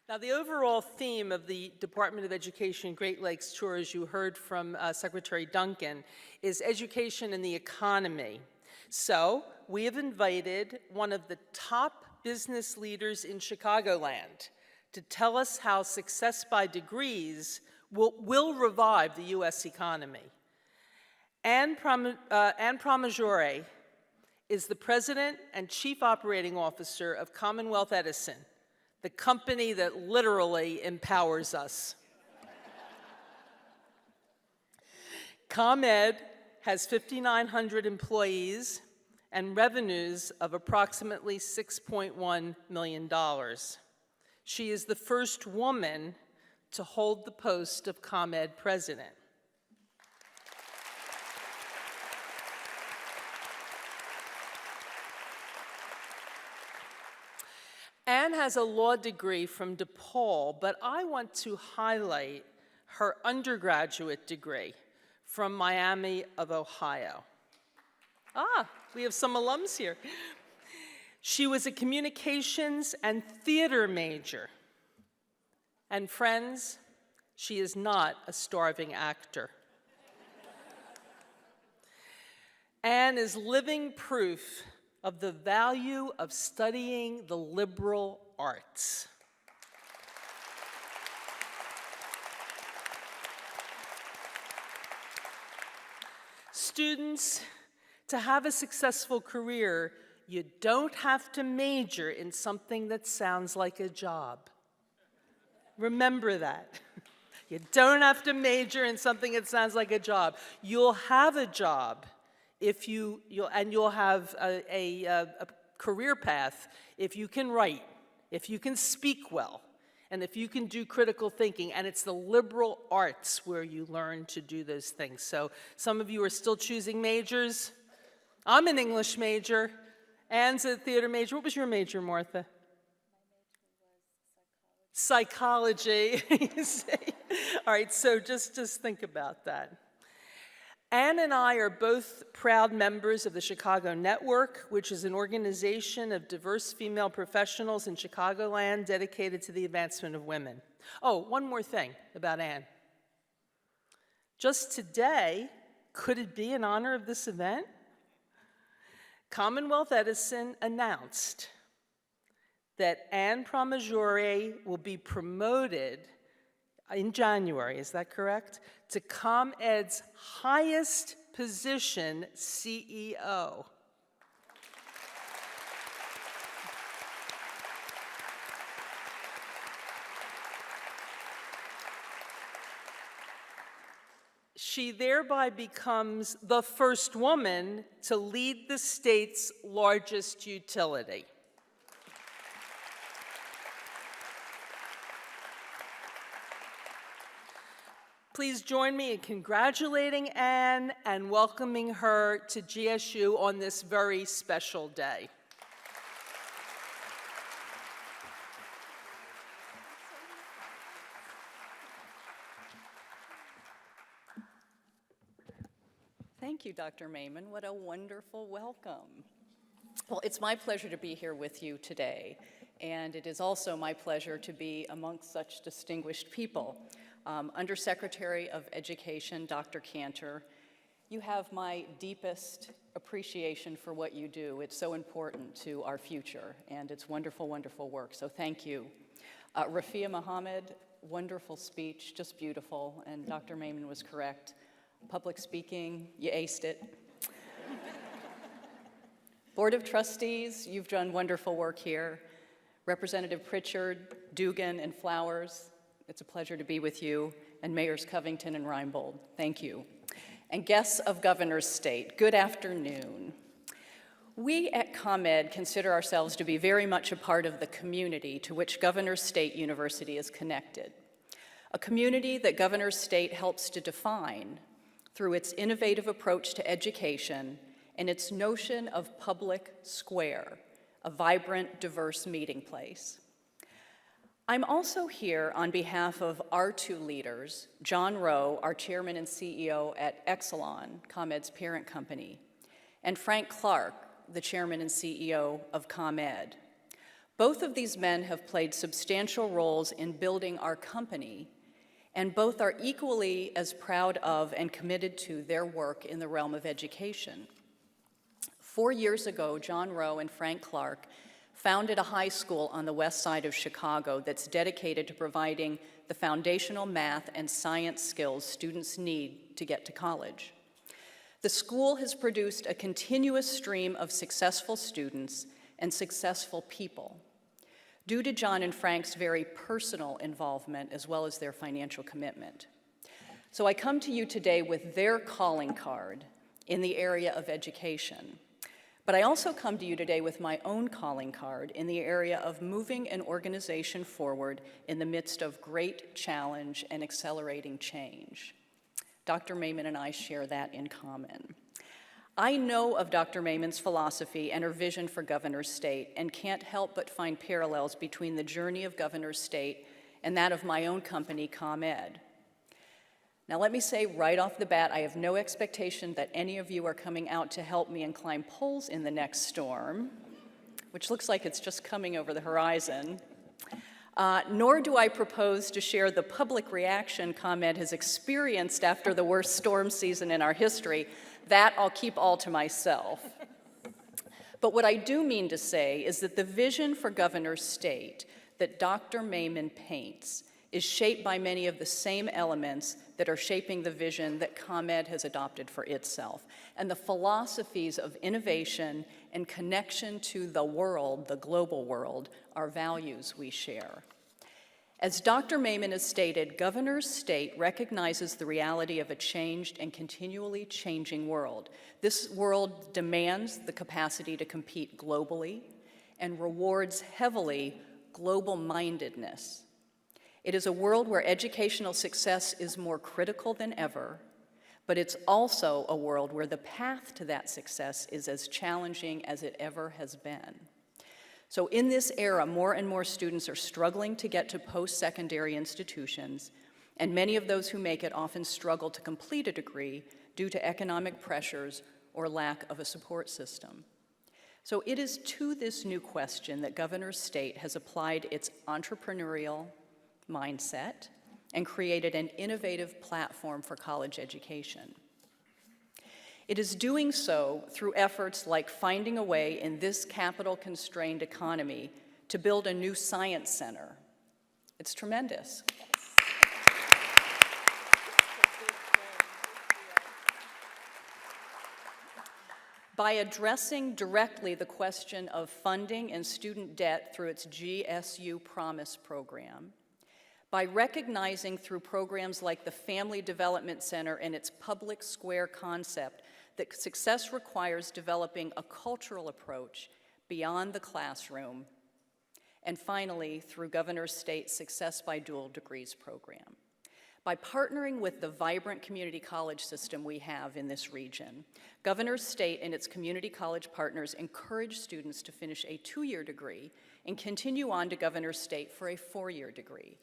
Now, the overall theme of the Department of Education Great Lakes Tour, as you heard from Secretary Duncan, is education and the economy. So, we have invited one of the top business leaders in Chicagoland to tell us how success by degrees will revive the U.S. economy. Anne Pramaggiore is the President and Chief Operating Officer of Commonwealth Edison, the company that literally empowers us. ComEd has 5,900 employees and revenues of approximately $6.1 million. She is the first woman to hold the post of ComEd president. Anne has a law degree from DePaul, but I want to highlight her undergraduate degree from Miami of Ohio. We have some alums here. She was a communications and theater major. And friends, she is not a starving actor. Anne is living proof of the value of studying the liberal arts. Students, to have a successful career, you don't have to major in something that sounds like a job. Remember that. You don't have to major in something that sounds like a job. You'll have a job if you'll have a career path if you can write, if you can speak well, and if you can do critical thinking. And it's the liberal arts where you learn to do those things. So some of you are still choosing majors. I'm an English major. Anne's a theater major. What was your major, Martha? Psychology. You see? All right, so just think about that. Anne and I are both proud members of the Chicago Network, which is an organization of diverse female professionals in Chicagoland dedicated to the advancement of women. Oh, one more thing about Anne. Just today, could it be in honor of this event? Commonwealth Edison announced that Anne Pramaggiore will be promoted in January, is that correct? To ComEd's highest position, CEO. She thereby becomes the first woman to lead the state's largest utility. Please join me in congratulating Anne and welcoming her to GSU on this very special day. Thank you, Dr. Maiman. What a wonderful welcome. Well, it's my pleasure to be here with you today, and it is also my pleasure to be amongst such distinguished people. Undersecretary of Education, Dr. Cantor, you have my deepest appreciation for what you do. It's so important to our future, and it's wonderful, wonderful work, so thank you. Rafia Mohammed, wonderful speech, just beautiful, and Dr. Maiman was correct. Public speaking, you aced it. Board of Trustees, you've done wonderful work here. Representative Pritchard, Dugan, and Flowers, it's a pleasure to be with you, and Mayors Covington and Reinbold, thank you. And guests of Governor's State, good afternoon. We at ComEd consider ourselves to be very much a part of the community to which Governor's State University is connected. A community that Governor's State helps to define through its innovative approach to education and its notion of public square, a vibrant, diverse meeting place. I'm also here on behalf of our two leaders, John Rowe, our chairman and CEO at Exelon, ComEd's parent company, and Frank Clark, the chairman and CEO of ComEd. Both of these men have played substantial roles in building our company, and both are equally as proud of and committed to their work in the realm of education. 4 years ago, John Rowe and Frank Clark founded a high school on the west side of Chicago that's dedicated to providing the foundational math and science skills students need to get to college. The school has produced a continuous stream of successful students and successful people due to John and Frank's very personal involvement as well as their financial commitment. So I come to you today with their calling card in the area of education. But I also come to you today with my own calling card in the area of moving an organization forward in the midst of great challenge and accelerating change. Dr. Maiman and I share that in common. I know of Dr. Maiman's philosophy and her vision for Governor's State and can't help but find parallels between the journey of Governor's State and that of my own company, ComEd. Now let me say right off the bat, I have no expectation that any of you are coming out to help me and climb poles in the next storm, which looks like it's just coming over the horizon. Nor do I propose to share the public reaction ComEd has experienced after the worst storm season in our history. That I'll keep all to myself. But what I do mean to say is that the vision for Governor's State that Dr. Maiman paints is shaped by many of the same elements that are shaping the vision that ComEd has adopted for itself. And the philosophies of innovation and connection to the world, the global world, are values we share. As Dr. Maiman has stated, Governor's State recognizes the reality of a changed and continually changing world. This world demands the capacity to compete globally and rewards heavily global-mindedness. It is a world where educational success is more critical than ever, but it's also a world where the path to that success is as challenging as it ever has been. So in this era, more and more students are struggling to get to post-secondary institutions, and many of those who make it often struggle to complete a degree due to economic pressures or lack of a support system. So it is to this new question that Governor's State has applied its entrepreneurial mindset and created an innovative platform for college education. It is doing so through efforts like finding a way in this capital-constrained economy to build a new science center. It's tremendous. By addressing directly the question of funding and student debt through its GSU Promise program, by recognizing through programs like the Family Development Center and its public square concept that success requires developing a cultural approach beyond the classroom, and finally, through Governor's State's Success by Dual Degrees program. By partnering with the vibrant community college system we have in this region, Governor's State and its community college partners encourage students to finish a 2-year degree and continue on to Governor's State for a 4-year degree.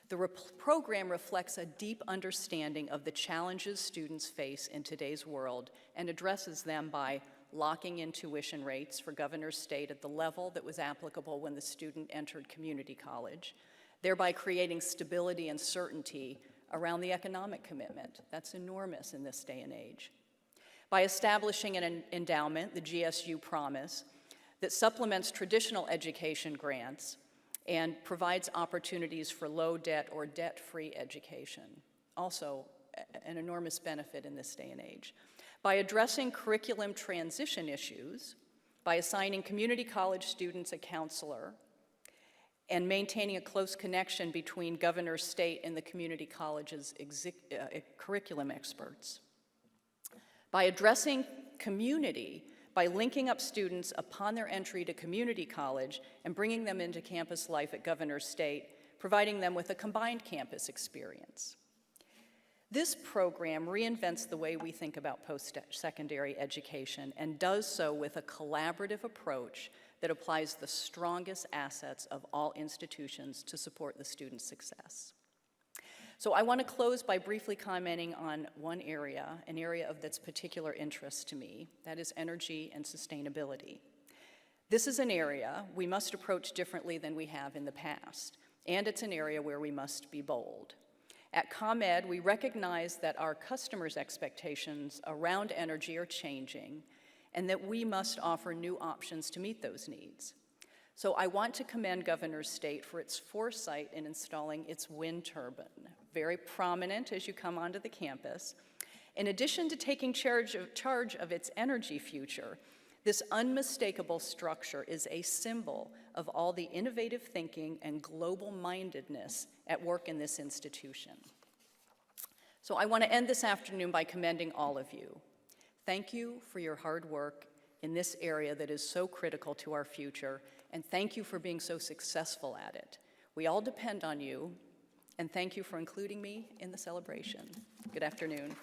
The program reflects a deep understanding of the challenges students face in today's world and addresses them by locking in tuition rates for Governor's State at the level that was applicable when the student entered community college, thereby creating stability and certainty around the economic commitment. That's enormous in this day and age. By establishing an endowment, the GSU Promise, that supplements traditional education grants and provides opportunities for low debt or debt-free education. Also, an enormous benefit in this day and age. By addressing curriculum transition issues, by assigning community college students a counselor, and maintaining a close connection between Governor's State and the community college's curriculum experts. By addressing community, by linking up students upon their entry to community college and bringing them into campus life at Governor's State, providing them with a combined campus experience. This program reinvents the way we think about post-secondary education and does so with a collaborative approach that applies the strongest assets of all institutions to support the student's success. So I want to close by briefly commenting on one area, an area of that's particular interest to me, that is energy and sustainability. This is an area we must approach differently than we have in the past, and it's an area where we must be bold. At ComEd, we recognize that our customers' expectations around energy are changing, and that we must offer new options to meet those needs. So I want to commend Governor State for its foresight in installing its wind turbine, very prominent as you come onto the campus. In addition to taking charge of its energy future, this unmistakable structure is a symbol of all the innovative thinking and global mindedness at work in this institution. So I want to end this afternoon by commending all of you. Thank you for your hard work in this area that is so critical to our future, and thank you for being so successful at it. We all depend on you, and thank you for including me in the celebration. Good afternoon.